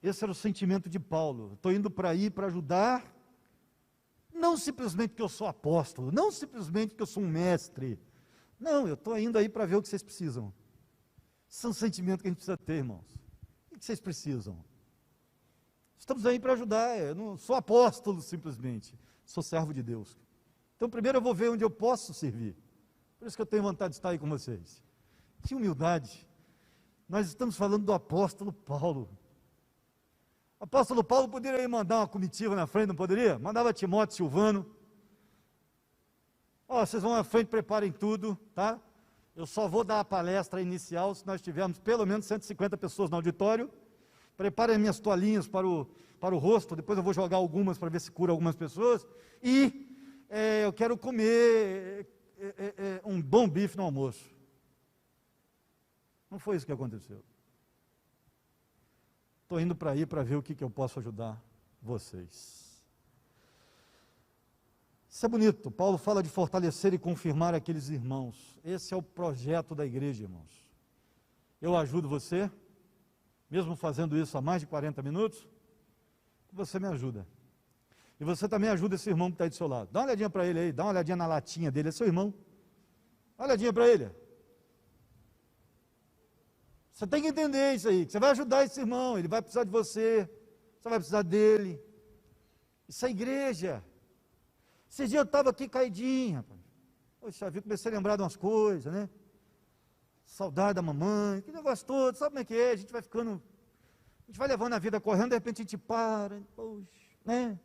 Esse era o sentimento de Paulo. Estou indo para aí para ajudar, não simplesmente porque eu sou apóstolo, não simplesmente porque eu sou um mestre. Não, eu estou indo aí para ver o que vocês precisam. Esse é um sentimento que a gente precisa ter, irmãos. O que vocês precisam? Estamos aí para ajudar, eu não sou apóstolo simplesmente, sou servo de Deus. Então primeiro eu vou ver onde eu posso servir. Por isso que eu tenho vontade de estar aí com vocês. Que humildade. Nós estamos falando do apóstolo Paulo. O apóstolo Paulo poderia mandar uma comitiva na frente, não poderia? Mandava Timóteo, Silvano. Ó, vocês vão à frente, preparem tudo, tá? Eu só vou dar a palestra inicial se nós tivermos pelo menos 150 pessoas no auditório. Preparem minhas toalhinhas para o rosto, depois eu vou jogar algumas para ver se cura algumas pessoas. E eu quero comer um bom bife no almoço. Não foi isso que aconteceu. Estou indo para aí para ver o que eu posso ajudar vocês. Isso é bonito. Paulo fala de fortalecer e confirmar aqueles irmãos. Esse é o projeto da igreja, irmãos. Eu ajudo você, mesmo fazendo isso há mais de 40 minutos, você me ajuda. E você também ajuda esse irmão que está aí do seu lado. Dá uma olhadinha para ele aí, dá uma olhadinha na latinha dele, é seu irmão. Dá uma olhadinha para ele. Você tem que entender isso aí, que você vai ajudar esse irmão, ele vai precisar de você, você vai precisar dele. Isso é igreja. Esses dias eu estava aqui caidinho, rapaz. Poxa vida, comecei a lembrar de umas coisas, né? Saudade da mamãe, que negócio todo, sabe como é que é? A gente vai ficando, a gente vai levando a vida correndo, de repente a gente para, poxa, né?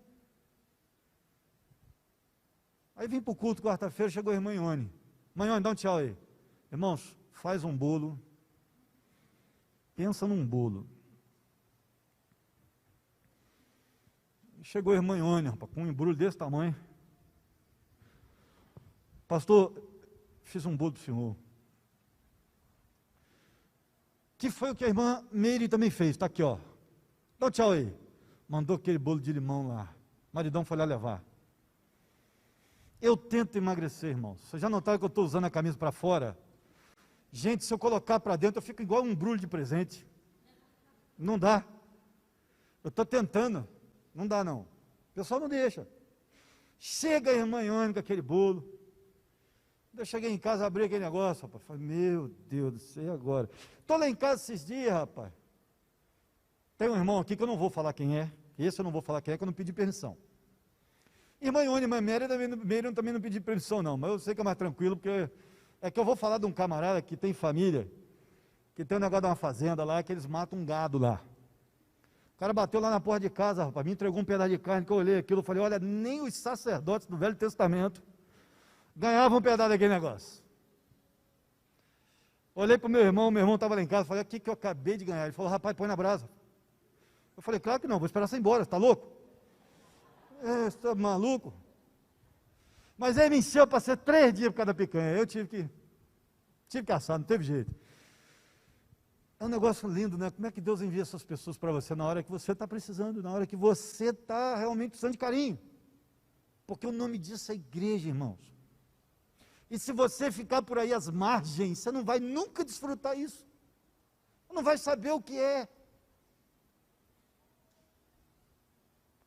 Aí vim para o culto quarta-feira, chegou a irmã Ione. Mãe Ione, dá um tchau aí. Irmãos, faz um bolo. Pensa num bolo. Chegou a irmã Ione, rapaz, com um embrulho desse tamanho. Pastor, fiz um bolo para o senhor. O que foi o que a irmã Meire também fez? Está aqui, ó. Dá um tchau aí. Mandou aquele bolo de limão lá. O maridão foi lá levar. Eu tento emagrecer, irmãos. Vocês já notaram que eu estou usando a camisa para fora? Gente, se eu colocar para dentro, eu fico igual um embrulho de presente. Não dá. Eu estou tentando. Não dá, não. O pessoal não deixa. Chega a irmã Ione com aquele bolo. Eu cheguei em casa, abri aquele negócio, rapaz. Falei, meu Deus do céu, e agora? Estou lá em casa esses dias, rapaz. Tem um irmão aqui que eu não vou falar quem é. Esse eu não vou falar quem é, que eu não pedi permissão. Irmã Ione e irmã Meire também não pedi permissão, não. Mas eu sei que é mais tranquilo, porque é que eu vou falar de um camarada que tem família, que tem um negócio de uma fazenda lá, que eles matam um gado lá. O cara bateu lá na porta de casa, rapaz, me entregou um pedaço de carne, que eu olhei aquilo, eu falei, olha, nem os sacerdotes do Velho Testamento ganhavam um pedaço daquele negócio. Olhei para o meu irmão estava lá em casa, falei, o que eu acabei de ganhar? Ele falou, rapaz, põe na brasa. Eu falei, claro que não, vou esperar você ir embora, você está louco? Você está maluco? Mas ele me encheu para ser 3 dias por causa da picanha, eu tive que assar, não teve jeito. É um negócio lindo, né? Como é que Deus envia essas pessoas para você na hora que você está precisando, na hora que você está realmente precisando de carinho. Porque o nome disso é igreja, irmãos. E se você ficar por aí às margens, você não vai nunca desfrutar isso. Não vai saber o que é.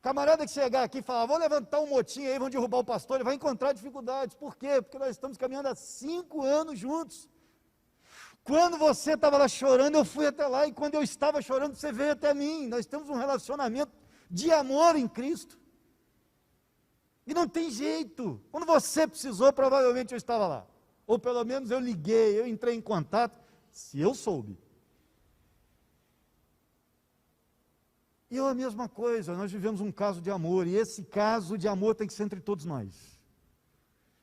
Camarada que chegar aqui e falar, vou levantar um motim aí, vão derrubar o pastor, ele vai encontrar dificuldades. Por quê? Porque nós estamos caminhando há 5 anos juntos. Quando você estava lá chorando, eu fui até lá, e quando eu estava chorando, você veio até mim. Nós temos um relacionamento de amor em Cristo. E não tem jeito. Quando você precisou, provavelmente eu estava lá. Ou pelo menos eu liguei, eu entrei em contato, se eu soube. E eu a mesma coisa, nós vivemos um caso de amor, e esse caso de amor tem que ser entre todos nós.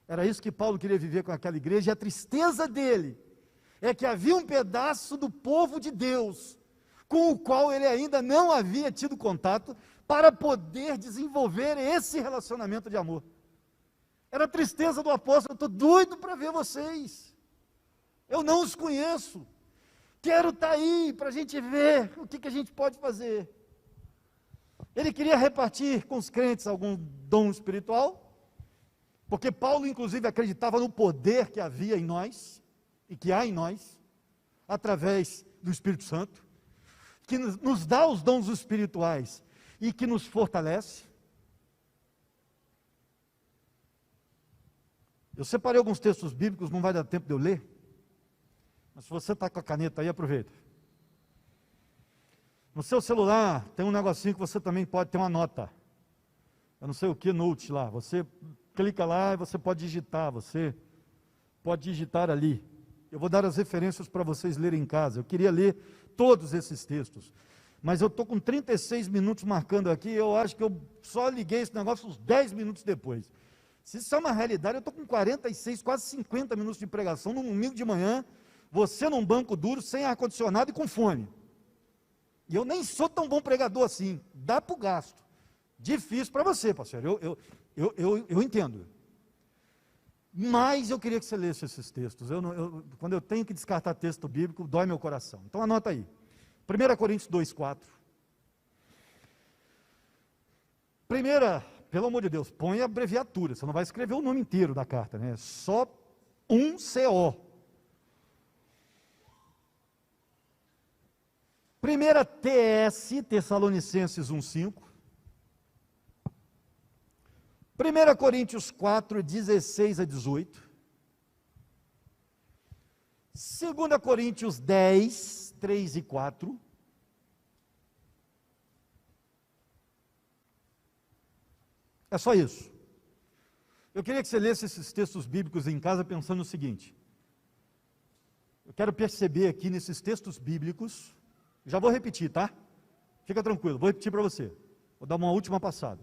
Era isso que Paulo queria viver com aquela igreja, e a tristeza dele é que havia um pedaço do povo de Deus com o qual ele ainda não havia tido contato para poder desenvolver esse relacionamento de amor. Era a tristeza do apóstolo: eu estou doido para ver vocês, eu não os conheço, quero estar aí para a gente ver o que a gente pode fazer. Ele queria repartir com os crentes algum dom espiritual, porque Paulo inclusive acreditava no poder que havia em nós, e que há em nós, através do Espírito Santo, que nos dá os dons espirituais e que nos fortalece. Eu separei alguns textos bíblicos, não vai dar tempo de eu ler, mas se você está com a caneta aí, aproveita. No seu celular tem um negocinho que você também pode ter uma nota, eu não sei o que, note lá, você clica lá e você pode digitar ali. Eu vou dar as referências para vocês lerem em casa. Eu queria ler todos esses textos, mas eu estou com 36 minutos marcando aqui, eu acho que eu só liguei esse negócio uns 10 minutos depois. Se isso é uma realidade, eu estou com 46, quase 50 minutos de pregação, num domingo de manhã, você num banco duro, sem ar-condicionado e com fome. E eu nem sou tão bom pregador assim, dá para o gasto. Difícil para você, pastor, eu entendo. Mas eu queria que você lesse esses textos. Quando eu tenho que descartar texto bíblico, dói meu coração. Então anota aí. 1 Coríntios 2,4. Pelo amor de Deus, põe a abreviatura. Você não vai escrever o nome inteiro da carta, né? Só um CO. 1 Tessalonicenses 1,5. 1 Coríntios 4, 16 a 18. 2 Coríntios 10, 3 e 4. É só isso. Eu queria que você lesse esses textos bíblicos em casa pensando o seguinte: eu quero perceber aqui nesses textos bíblicos, já vou repetir, tá? Fica tranquilo, vou repetir para você. Vou dar uma última passada.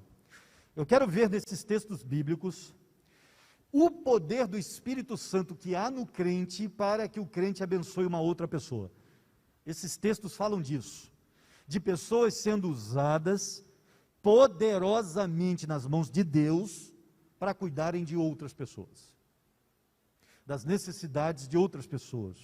Eu quero ver nesses textos bíblicos o poder do Espírito Santo que há no crente para que o crente abençoe uma outra pessoa. Esses textos falam disso, de pessoas sendo usadas poderosamente nas mãos de Deus para cuidarem de outras pessoas, das necessidades de outras pessoas.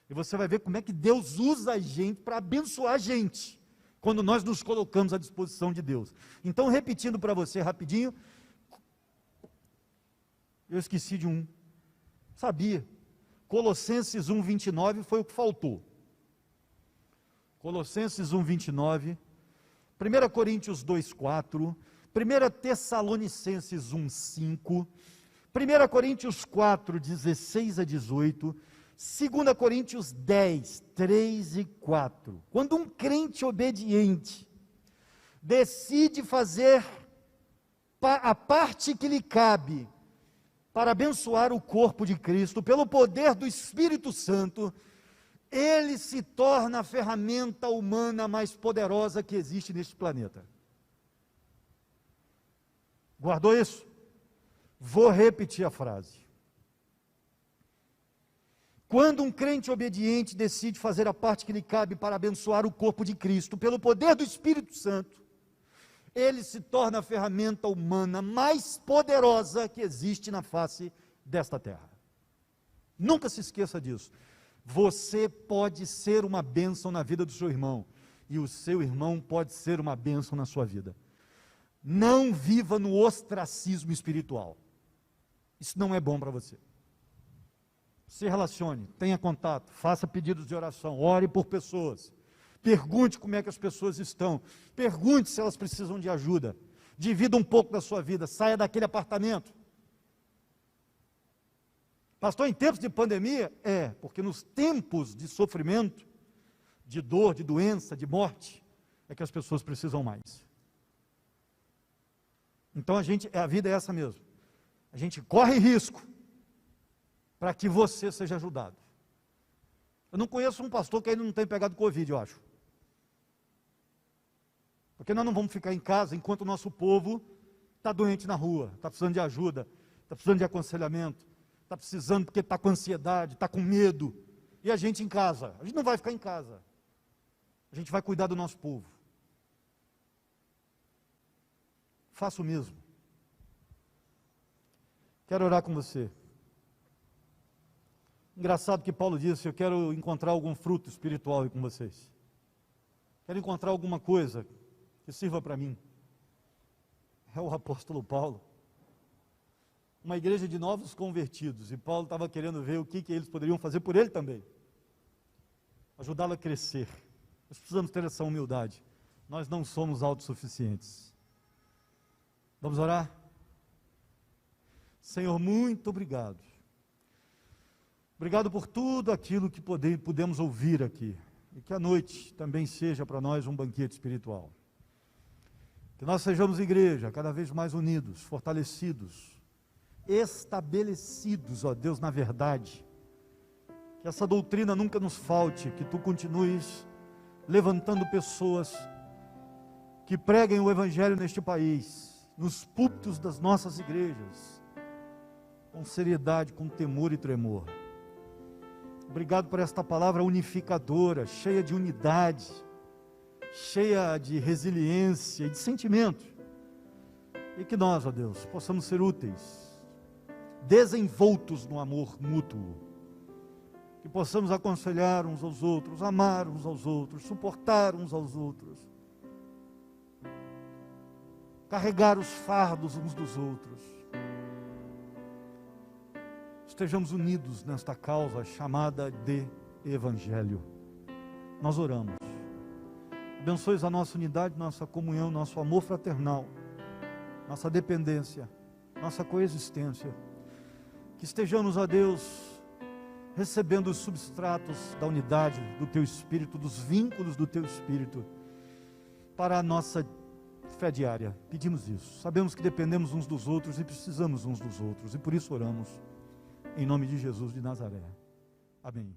E você vai ver como é que Deus usa a gente para abençoar a gente, quando nós nos colocamos à disposição de Deus. Então, repetindo para você rapidinho, eu esqueci de um, sabia, Colossenses 1,29 foi o que faltou. Colossenses 1,29, 1 Coríntios 2,4, 1 Tessalonicenses 1,5, 1 Coríntios 4, 16 a 18, 2 Coríntios 10, 3 e 4. Quando um crente obediente decide fazer a parte que lhe cabe para abençoar o corpo de Cristo, pelo poder do Espírito Santo, ele se torna a ferramenta humana mais poderosa que existe neste planeta. Guardou isso? Vou repetir a frase. Quando um crente obediente decide fazer a parte que lhe cabe para abençoar o corpo de Cristo, pelo poder do Espírito Santo, ele se torna a ferramenta humana mais poderosa que existe na face desta terra. Nunca se esqueça disso. Você pode ser uma bênção na vida do seu irmão, e o seu irmão pode ser uma bênção na sua vida. Não viva no ostracismo espiritual. Isso não é bom para você. Se relacione, tenha contato, faça pedidos de oração, ore por pessoas, pergunte como é que as pessoas estão, pergunte se elas precisam de ajuda, divida um pouco da sua vida, saia daquele apartamento. Pastor, em tempos de pandemia? Porque nos tempos de sofrimento, de dor, de doença, de morte, é que as pessoas precisam mais. Então a vida é essa mesmo, a gente corre risco, para que você seja ajudado. Eu não conheço um pastor que ainda não tenha pegado Covid, eu acho. Porque nós não vamos ficar em casa enquanto o nosso povo está doente na rua, está precisando de ajuda, está precisando de aconselhamento, está precisando porque está com ansiedade, está com medo. E a gente em casa? A gente não vai ficar em casa. A gente vai cuidar do nosso povo. Faça o mesmo. Quero orar com você. Engraçado que Paulo disse: eu quero encontrar algum fruto espiritual aí com vocês. Quero encontrar alguma coisa que sirva para mim. É o apóstolo Paulo. Uma igreja de novos convertidos, e Paulo estava querendo ver o que eles poderiam fazer por ele também. Ajudá-lo a crescer. Nós precisamos ter essa humildade. Nós não somos autossuficientes. Vamos orar? Senhor, muito obrigado. Obrigado por tudo aquilo que pudemos ouvir aqui. E que a noite também seja para nós um banquete espiritual. Que nós sejamos igreja cada vez mais unidos, fortalecidos, estabelecidos, ó Deus, na verdade. Que essa doutrina nunca nos falte, que Tu continues levantando pessoas que preguem o Evangelho neste país, nos púlpitos das nossas igrejas, com seriedade, com temor e tremor. Obrigado por esta palavra unificadora, cheia de unidade, cheia de resiliência e de sentimento. E que nós, ó Deus, possamos ser úteis, desenvoltos no amor mútuo. Que possamos aconselhar uns aos outros, amar uns aos outros, suportar uns aos outros, carregar os fardos uns dos outros. Estejamos unidos nesta causa chamada de Evangelho. Nós oramos. Abençoe a nossa unidade, nossa comunhão, nosso amor fraternal, nossa dependência, nossa coexistência. Que estejamos, ó Deus, recebendo os substratos da unidade do Teu Espírito, dos vínculos do Teu Espírito, para a nossa fé diária. Pedimos isso. Sabemos que dependemos uns dos outros e precisamos uns dos outros, e por isso oramos. Em nome de Jesus de Nazaré. Amém.